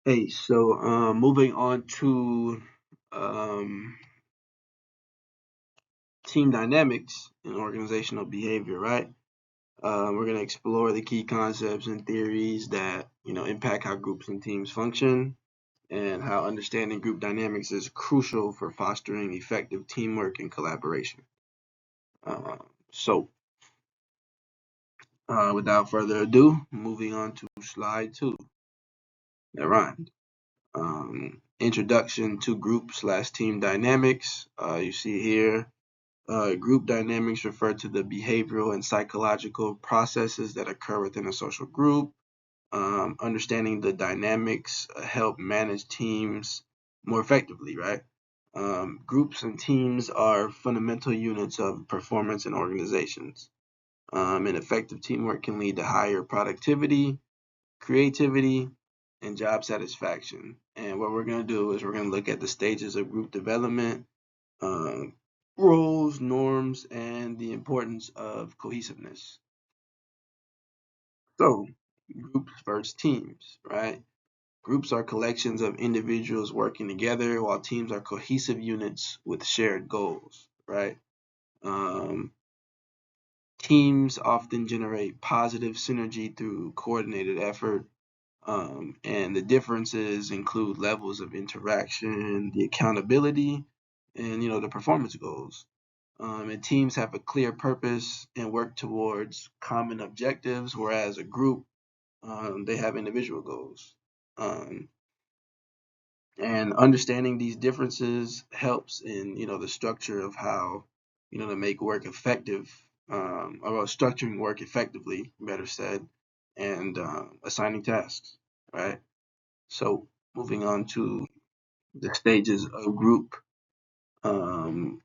Hey, so moving on to um, team dynamics and organizational behavior, right? We're going to explore the key concepts and theories that impact how groups and teams function, and how understanding group dynamics is crucial for fostering effective teamwork and collaboration. Uh, so, without further ado, moving on to slide 2. That rhymed. Introduction to group/team dynamics. You see here. Group dynamics refer to the behavioral and psychological processes that occur within a social group. Understanding the dynamics help manage teams more effectively, right? Groups and teams are fundamental units of performance in organizations. And effective teamwork can lead to higher productivity, creativity, and job satisfaction. And what we're going to do is we're going to look at the stages of group development, uh, roles, norms, and the importance of cohesiveness. So, groups versus teams, right? Groups are collections of individuals working together, while teams are cohesive units with shared goals, right? Um, Teams often generate positive synergy through coordinated effort, and the differences include levels of interaction, the accountability, and the performance goals. And teams have a clear purpose and work towards common objectives, whereas a group, they have individual goals. Um, and understanding these differences helps in the structure of how to make work effective, or structuring work effectively, better said, and assigning tasks, right? So moving on to the stages of group um,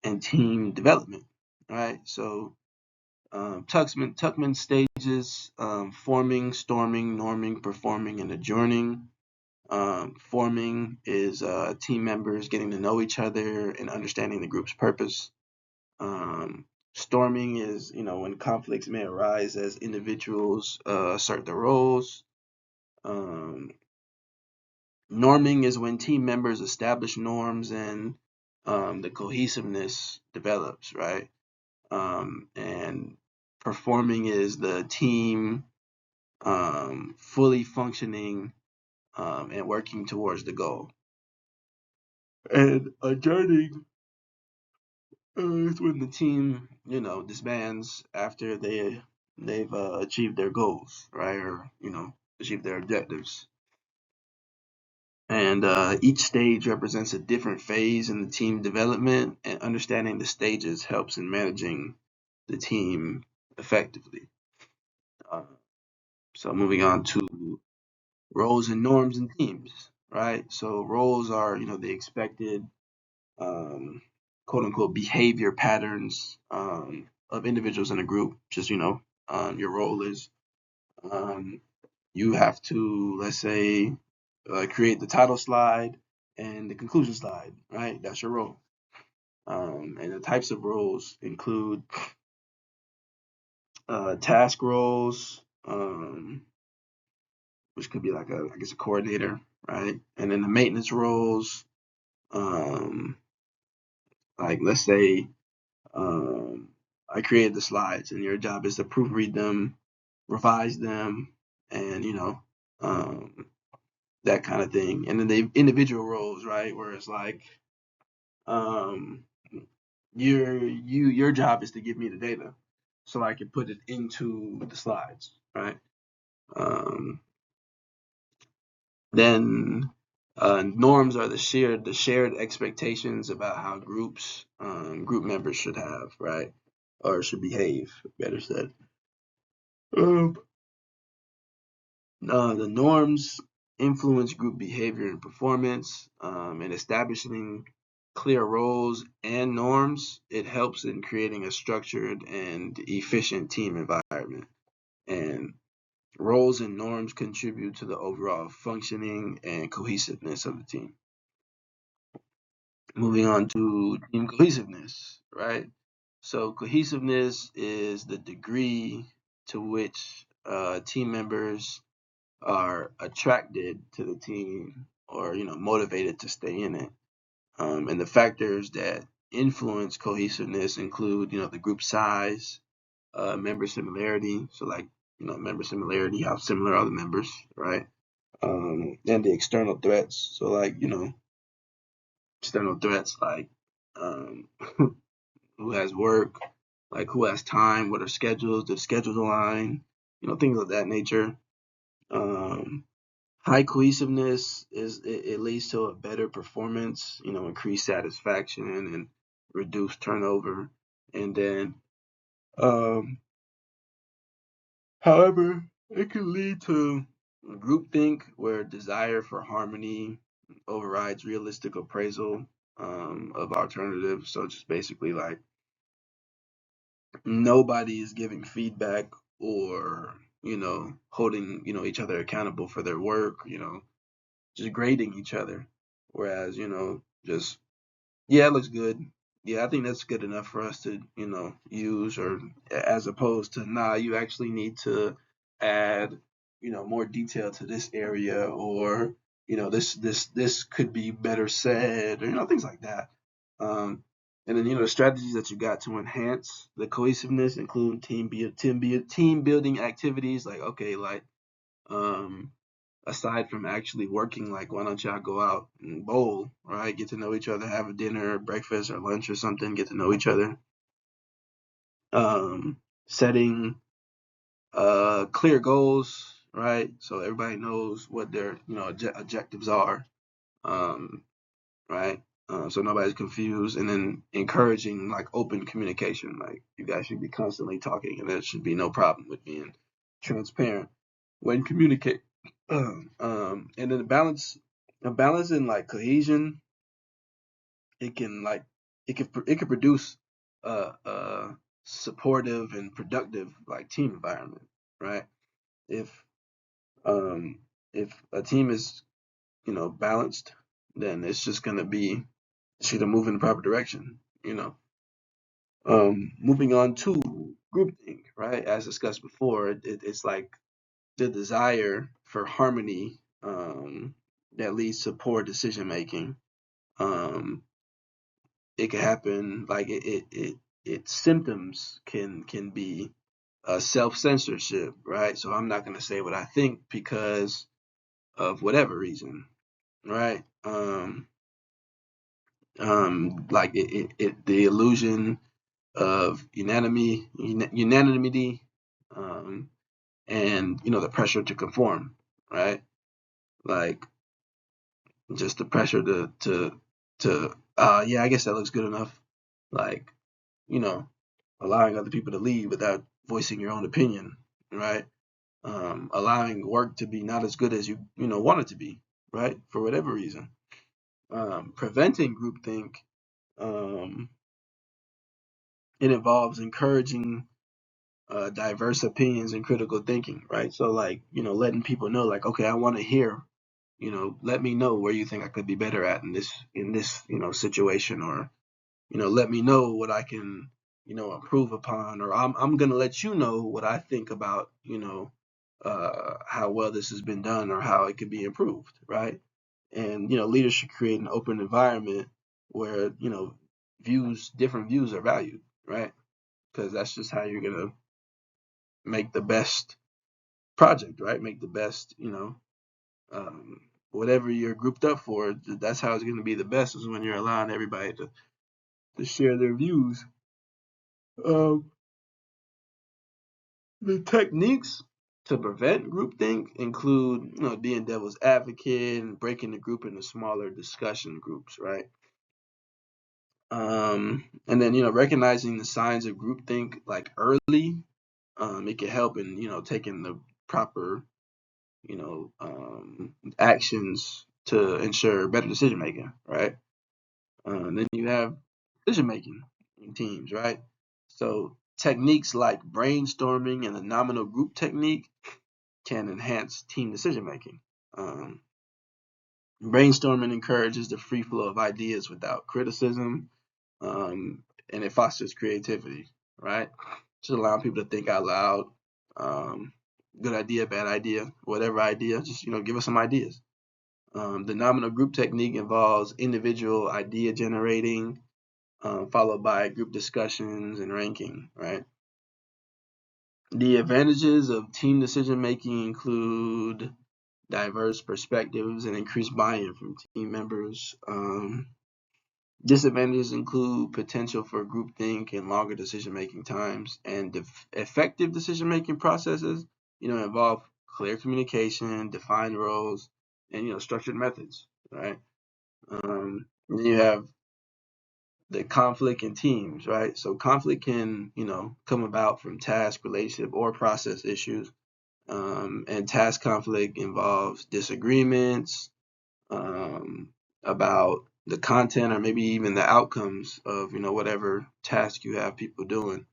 and team development, right? So Tuckman stages: forming, storming, norming, performing, and adjourning. Forming is team members getting to know each other and understanding the group's purpose. Storming is, when conflicts may arise as individuals assert their roles. Um, Norming is when team members establish norms and the cohesiveness develops, right? And performing is the team fully functioning and working towards the goal. And adjourning is when the team, disbands after they've achieved their goals, right? Or achieved their objectives. And each stage represents a different phase in the team development, and understanding the stages helps in managing the team effectively. Uh, so moving on to roles and norms in teams, right? So roles are, the expected, um, quote unquote, behavior patterns of individuals in a group. Just, your role is um, you have to, let's say, create the title slide and the conclusion slide, right? That's your role. And the types of roles include task roles, which could be like I guess, a coordinator, right? And then the maintenance roles, um, like let's say I created the slides, and your job is to proofread them, revise them, and um, that kind of thing. And then the individual roles, right, where it's like um, your job is to give me the data so I can put it into the slides, right? Um, then norms are the shared expectations about how group members should have, right, or should behave, better said. Um, the norms influence group behavior and performance, and establishing clear roles and norms. It helps in creating a structured and efficient team environment. And roles and norms contribute to the overall functioning and cohesiveness of the team. Moving on to team cohesiveness, right? So cohesiveness is the degree to which team members are attracted to the team or motivated to stay in it. And the factors that influence cohesiveness include the group size, member similarity. So like member similarity, how similar are the members, right? And the external threats. So like external threats like um, who has work, like who has time, what are schedules, do schedules align, things of that nature. Um, High cohesiveness it leads to a better performance, increased satisfaction and reduced turnover. And then, um, however, it can lead to groupthink where desire for harmony overrides realistic appraisal of alternatives. So just basically like nobody is giving feedback or holding each other accountable for their work, just grading each other. Whereas, just yeah, it looks good. Yeah, I think that's good enough for us to, use or as opposed to nah, you actually need to add, more detail to this area or, this could be better said or things like that. Um and then the strategies that you got to enhance the cohesiveness include team building activities like okay like um aside from actually working, like why don't y'all go out and bowl, right? Get to know each other, have a dinner, breakfast, or lunch or something, get to know each other. Setting clear goals, right? So everybody knows what their objectives are, um, right? So nobody's confused, and then encouraging like open communication. Like you guys should be constantly talking, and there should be no problem with being transparent when communicate. And then a balance in like cohesion, it can like it can produce a supportive and productive like team environment, right? If um if a team is balanced, then it's just gonna be it's gonna move in the proper direction, Moving on to groupthink, right? As discussed before, it's like the desire for harmony that leads to poor decision making. Um, it can happen like its symptoms can be self censorship, right? So I'm not gonna say what I think because of whatever reason, right? Like the illusion of unanimity, um, and the pressure to conform, right? Like just the pressure to yeah, I guess that looks good enough. Like you know, allowing other people to lead without voicing your own opinion, right? Allowing work to be not as good as you want it to be, right? For whatever reason. Preventing groupthink, um, it involves encouraging diverse opinions and critical thinking, right? So like, letting people know like, okay, I want to hear, let me know where you think I could be better at in this situation, or let me know what I can, improve upon, or I'm gonna let you know what I think about, how well this has been done or how it could be improved, right? And leaders should create an open environment where different views are valued, right? Because that's just how you're gonna make the best project, right? Make the best, whatever you're grouped up for. That's how it's gonna be the best is when you're allowing everybody to share their views. Um, the techniques to prevent groupthink include, being devil's advocate and breaking the group into smaller discussion groups, right? And then recognizing the signs of groupthink like early, it can help in taking the proper actions to ensure better decision making, right? Then you have decision making teams, right? So techniques like brainstorming and the nominal group technique can enhance team decision making. Um, Brainstorming encourages the free flow of ideas without criticism, and it fosters creativity, right? Just allowing people to think out loud. Um, good idea, bad idea, whatever idea, just give us some ideas. The nominal group technique involves individual idea generating, followed by group discussions and ranking, right? The advantages of team decision making include diverse perspectives and increased buy-in from team members. Disadvantages include potential for groupthink and longer decision-making times, and effective decision-making processes, involve clear communication, defined roles, and structured methods, right? Then you have the conflict in teams, right? So conflict can, come about from task, relationship, or process issues. And task conflict involves disagreements, about the content or maybe even the outcomes of whatever task you have people doing.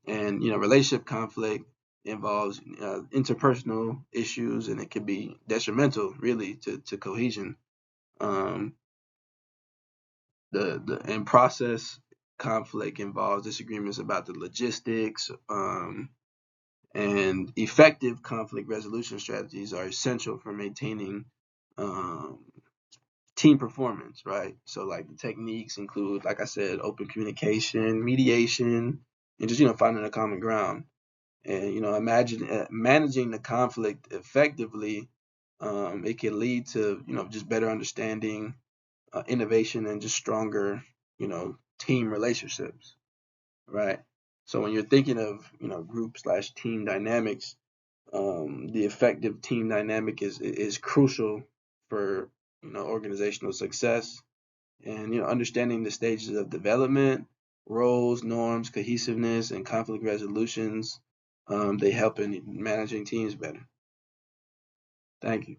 And relationship conflict involves interpersonal issues, and it can be detrimental really to cohesion. um, the and process conflict involves disagreements about the logistics, and effective conflict resolution strategies are essential for maintaining um, team performance, right? So like the techniques include, like I said, open communication, mediation, and just finding a common ground. And imagine managing the conflict effectively. It can lead to just better understanding, innovation, and just stronger team relationships, right? So when you're thinking of group/team dynamics, the effective team dynamic is crucial for organizational success. And understanding the stages of development, roles, norms, cohesiveness, and conflict resolutions, they help in managing teams better. Thank you.